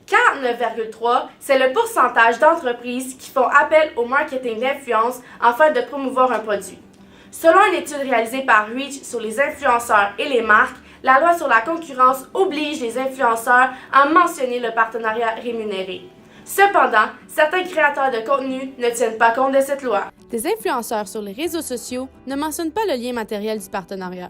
49,3, c'est le pourcentage d'entreprises qui font appel au marketing d'influence afin de promouvoir un produit. Selon une étude réalisée par Reach sur les influenceurs et les marques, la loi sur la concurrence oblige les influenceurs à mentionner le partenariat rémunéré. Cependant, certains créateurs de contenu ne tiennent pas compte de cette loi. Des influenceurs sur les réseaux sociaux ne mentionnent pas le lien matériel du partenariat.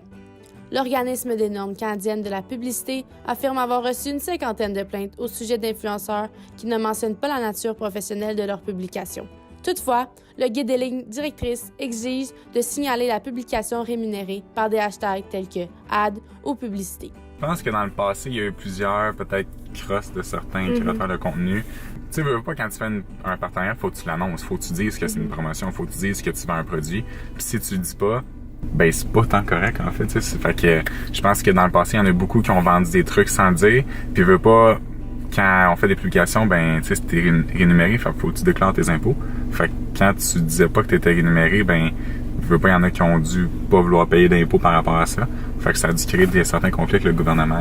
L'organisme des normes canadiennes de la publicité affirme avoir reçu une cinquantaine de plaintes au sujet d'influenceurs qui ne mentionnent pas la nature professionnelle de leurs publications. Toutefois, le guide des lignes directrices exige de signaler la publication rémunérée par des hashtags tels que « ad » ou « publicité ». Je pense que dans le passé, il y a eu plusieurs, peut-être, crosses de certains créateurs de contenu. Tu sais, veux pas, quand tu fais un partenariat, il faut que tu l'annonces, il faut que tu dises que c'est une promotion, il faut que tu dises que tu vends un produit. Puis si tu le dis pas, ben c'est pas tant correct, en fait. Fait que je pense que dans le passé, il y en a beaucoup qui ont vendu des trucs sans le dire. Puis veux pas, quand on fait des publications, ben tu sais, c'était rémunéré, fait faut que tu déclares tes impôts. Fait que quand tu disais pas que tu étais rémunéré, ben veux pas, il y en a qui ont dû pas vouloir payer d'impôts par rapport à ça. Fait que ça a dû créer certains conflits avec le gouvernement.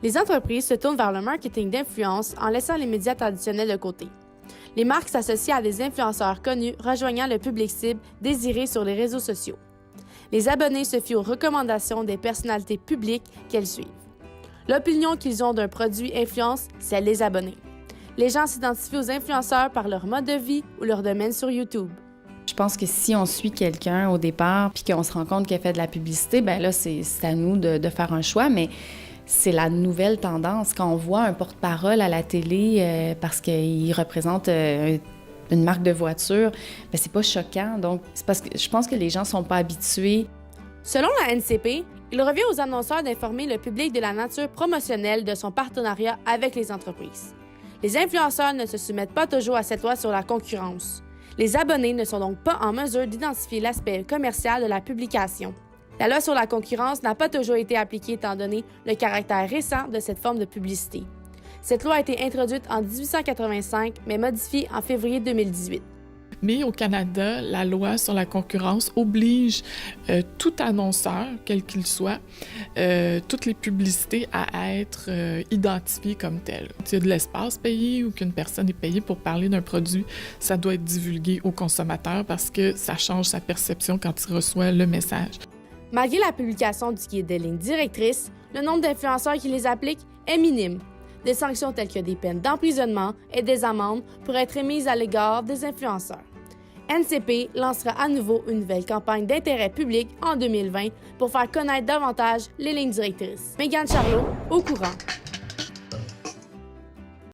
Les entreprises se tournent vers le marketing d'influence en laissant les médias traditionnels de côté. Les marques s'associent à des influenceurs connus rejoignant le public cible désiré sur les réseaux sociaux. Les abonnés se fient aux recommandations des personnalités publiques qu'elles suivent. L'opinion qu'ils ont d'un produit influence celle des abonnés. Les gens s'identifient aux influenceurs par leur mode de vie ou leur domaine sur YouTube. Je pense que si on suit quelqu'un au départ puis qu'on se rend compte qu'elle fait de la publicité, ben là, c'est à nous de faire un choix, mais c'est la nouvelle tendance. Quand on voit un porte-parole à la télé parce qu'il représente une marque de voiture, ben c'est pas choquant. Donc, c'est parce que je pense que les gens sont pas habitués. Selon la NCP, il revient aux annonceurs d'informer le public de la nature promotionnelle de son partenariat avec les entreprises. Les influenceurs ne se soumettent pas toujours à cette loi sur la concurrence. Les abonnés ne sont donc pas en mesure d'identifier l'aspect commercial de la publication. La loi sur la concurrence n'a pas toujours été appliquée étant donné le caractère récent de cette forme de publicité. Cette loi a été introduite en 1885, mais modifiée en février 2018. Mais au Canada, la loi sur la concurrence oblige tout annonceur, quel qu'il soit, toutes les publicités à être identifiées comme telles. S'il y a de l'espace payé ou qu'une personne est payée pour parler d'un produit, ça doit être divulgué au consommateur parce que ça change sa perception quand il reçoit le message. Malgré la publication du guide des lignes directrices, le nombre d'influenceurs qui les appliquent est minime. Des sanctions telles que des peines d'emprisonnement et des amendes pourraient être émises à l'égard des influenceurs. NCP lancera à nouveau une nouvelle campagne d'intérêt public en 2020 pour faire connaître davantage les lignes directrices. Mégane Charlot, au courant.